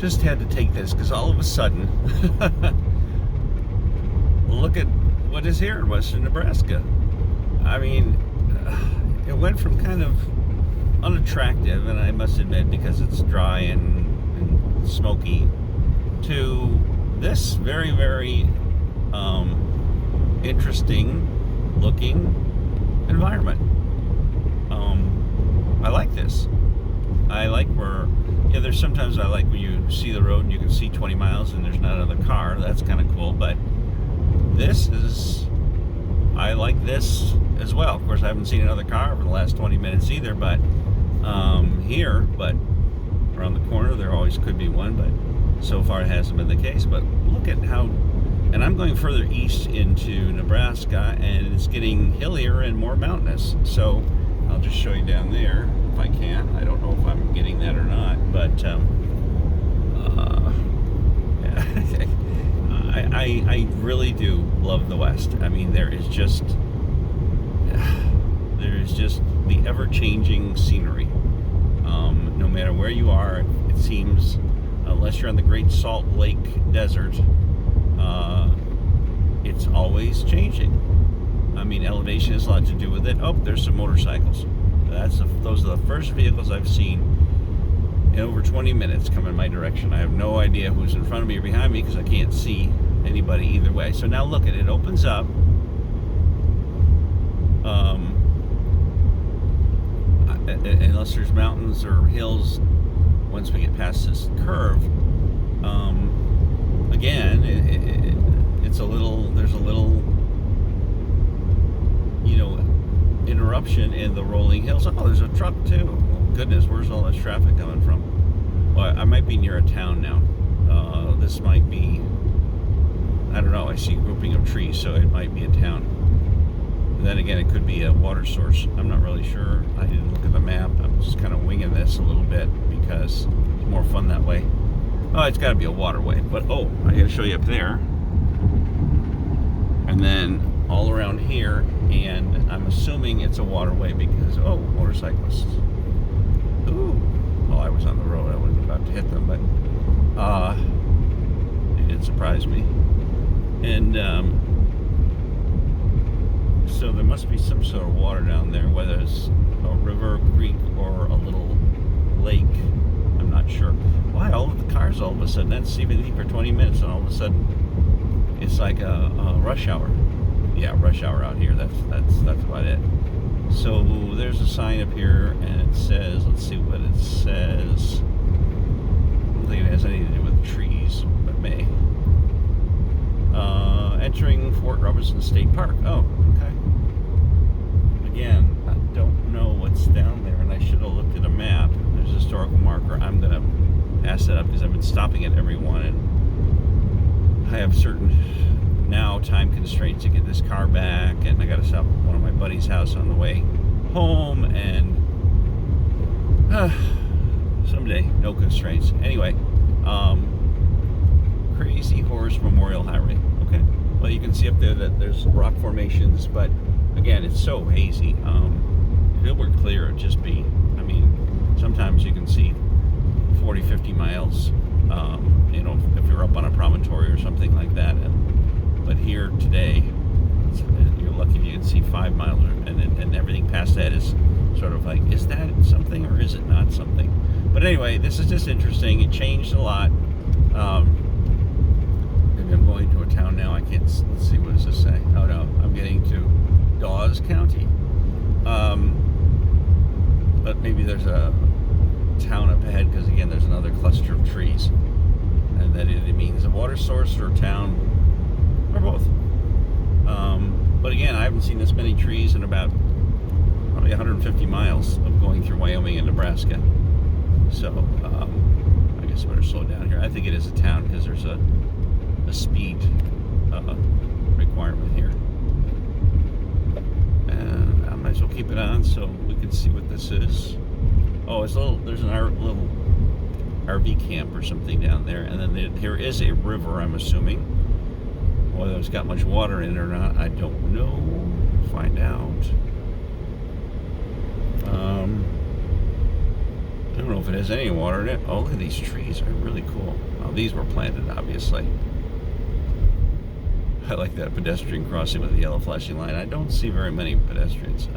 just had to take this because all of a sudden, look at what is here in western Nebraska. I mean, it went from kind of unattractive, and I must admit because it's dry and smoky, to this very, very interesting looking environment. I like this. I like where, there's sometimes I like when you see the road and you can see 20 miles and there's not another car. That's kind of cool, but I like this as well. Of course, I haven't seen another car for the last 20 minutes either, but but around the corner there always could be one, but so far it hasn't been the case. But look at how, and I'm going further east into Nebraska, and it's getting hillier and more mountainous. So I'll just show you down there if I can. I don't know if I'm getting that or not, but I really do love the West. I mean, there is just the ever-changing scenery. No matter where you are, it seems, unless you're on the Great Salt Lake Desert, it's always changing. I mean, elevation has a lot to do with it. Oh, there's some motorcycles. Those are the first vehicles I've seen in over 20 minutes come in my direction. I have no idea who's in front of me or behind me because I can't see anybody either way. So now look at it. It opens up. Unless there's mountains or hills once we get past this curve, again, there's a little interruption in the rolling hills. Oh, there's a truck too. Oh, goodness, where's all this traffic coming from? Well, I might be near a town now. This might be, I don't know, I see a grouping of trees, so it might be a town. And then again, it could be a water source. I'm not really sure. I didn't look at the map. I'm just kind of winging this a little bit because it's more fun that way. Oh, it's got to be a waterway. But, I got to show you up there. And then all around here, and I'm assuming it's a waterway because, motorcyclists. Ooh. Well, I was on the road. I wasn't about to hit them, but it did surprise me. And so there must be some sort of water down there, whether it's a river, creek, or a little lake. I'm not sure. Why all of the cars all of a sudden? That's even for 20 minutes, and all of a sudden it's like a rush hour. Yeah, rush hour out here. That's about it. So there's a sign up here, and it says, let's see what it says. I don't think it has anything to do with trees, but may. Entering Fort Robertson State Park. Oh, okay. Again, I don't know what's down there, and I should have looked at a map. There's a historical marker. I'm going to pass that up because I've been stopping at every one, and I have certain now time constraints to get this car back, and I got to stop at one of my buddy's house on the way home, and someday, no constraints. Anyway, Crazy Horse Memorial Highway. Okay. Well, you can see up there that there's rock formations, but again, it's so hazy. If it were clear, it'd just be, sometimes you can see 40, 50 miles, if you're up on a promontory or something like that. But here today, you're lucky if you can see 5 miles, and everything past that is sort of like, is that something or is it not something? But anyway, this is just interesting. It changed a lot. Maybe I'm going to a town now. I can't, let's see, what does this say? Oh no, I'm getting to Dawes County. But maybe there's a town up ahead because again, there's another cluster of trees. And that it means a water source or a town, or both. But again, I haven't seen this many trees in about probably 150 miles of going through Wyoming and Nebraska. So I guess I better slow down here. I think it is a town because there's a speed requirement here. And I might as well keep it on so we can see what this is. Oh, there's an little RV camp or something down there, and then there is a river, I'm assuming. Whether it's got much water in it or not, I don't know. Find out. I don't know if it has any water in it. Oh, look at these trees. They're really cool. Oh, these were planted, obviously. I like that pedestrian crossing with the yellow flashing line. I don't see very many pedestrians.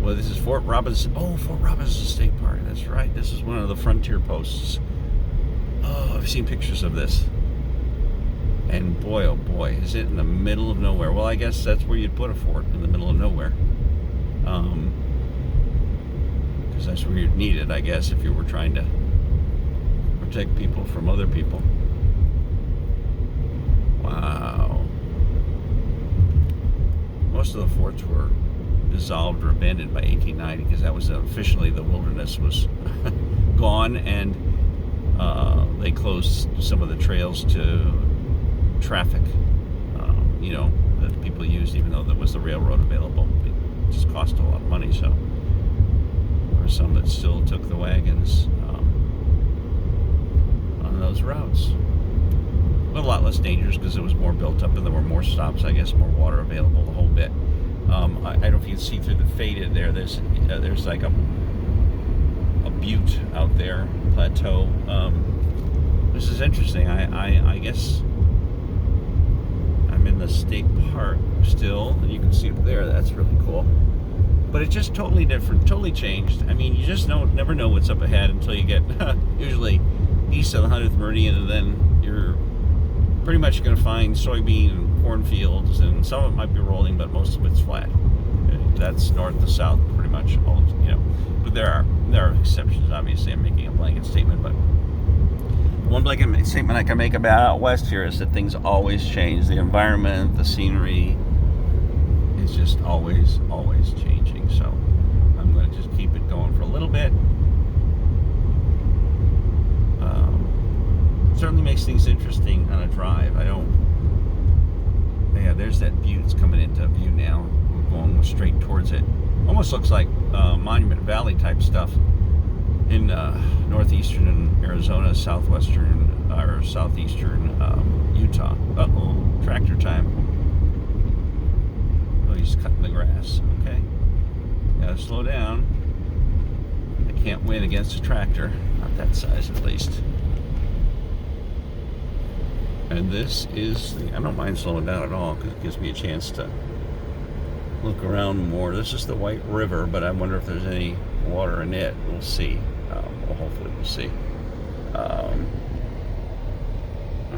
Well, this is Fort Robinson. Oh, Fort Robinson State Park. That's right. This is one of the frontier posts. Oh, I've seen pictures of this. And boy, oh boy, is it in the middle of nowhere. Well, I guess that's where you'd put a fort, in the middle of nowhere. Because that's where you'd need it, I guess, if you were trying to protect people from other people. Wow. Most of the forts were dissolved or abandoned by 1890 because that was officially the wilderness was gone, and they closed some of the trails to traffic, that people used, even though there was the railroad available. It just cost a lot of money, so there were some that still took the wagons on those routes. But a lot less dangerous because it was more built up and there were more stops, I guess, more water available, the whole bit. I don't know if you can see through the faded there. There's like a butte out there, plateau. This is interesting. I guess I'm in the state park still, and you can see up there. That's really cool. But it's just totally different, totally changed. I mean, you just never know what's up ahead until you get usually east of the 100th meridian, and then you're pretty much going to find soybean and cornfields, and some of it might be rolling, but most of it's flat. That's north to south, pretty much. But there are exceptions. Obviously, I'm making a blanket statement, but one blanket statement I can make about out west here is that things always change. The environment, the scenery is just always changing. So I'm going to just keep it going for a little bit. Certainly makes things interesting on a drive. There's that butte. It's coming into view now. We're going straight towards it. Almost looks like Monument Valley type stuff in northeastern Arizona, southwestern or southeastern Utah. Uh-oh, tractor time. Oh, he's cutting the grass. Okay, gotta slow down. I can't win against a tractor, not that size at least. And this is, I don't mind slowing down at all because it gives me a chance to look around more. This is the White River, but I wonder if there's any water in it. We'll see. Well, hopefully we'll see. I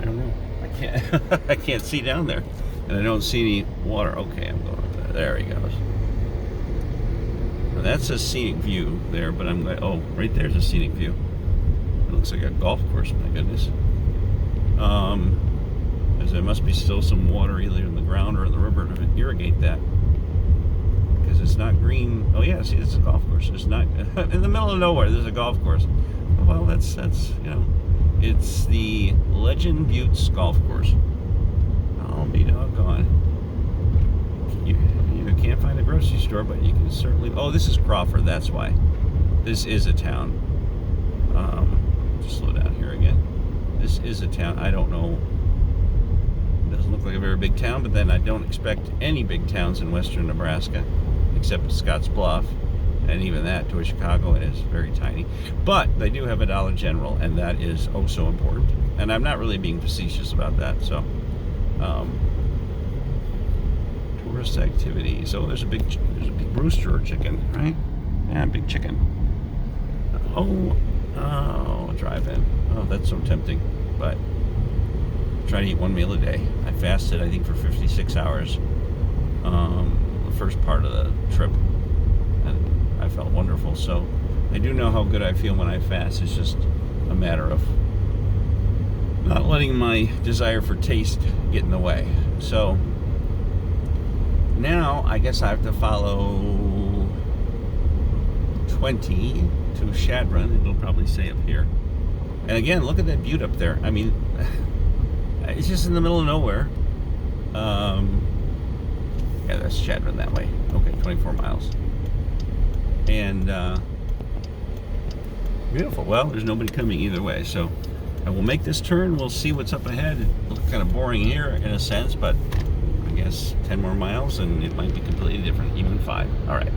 don't know. I can't see down there, and I don't see any water. Okay, I'm going over there. There he goes. Now, that's a scenic view there, but I'm going. Oh, right there's a scenic view. It looks like a golf course. My goodness. As there must be still some water either in the ground or in the river to irrigate that, because it's not green. Oh yeah, see, it's a golf course. It's not in the middle of nowhere. There's a golf course. Well, that's it's the Legend Buttes Golf Course. I'll be doggone. You can't find a grocery store, but you can certainly. Oh, this is Crawford. That's why. This is a town. Just slow down here again. This is a town. I don't know. It doesn't look like a very big town, but then I don't expect any big towns in western Nebraska, except Scotts Bluff, and even that to Chicago, and it's very tiny. But they do have a Dollar General, and that is oh so important. And I'm not really being facetious about that. So, tourist activities. Oh, there's a big rooster or chicken, right? Yeah, big chicken. Oh, drive-in. Oh, that's so tempting. But try to eat one meal a day. I fasted, I think, for 56 hours. The first part of the trip, and I felt wonderful. So I do know how good I feel when I fast. It's just a matter of not letting my desire for taste get in the way. So now I guess I have to follow 20 to Chadron. It'll probably say up here. And again, look at that butte up there. I mean, it's just in the middle of nowhere. Yeah, that's Chadron that way. Okay, 24 miles. And beautiful. Well, there's nobody coming either way. So I will make this turn. We'll see what's up ahead. It looks kind of boring here in a sense, but I guess 10 more miles and it might be completely different, even 5. All right.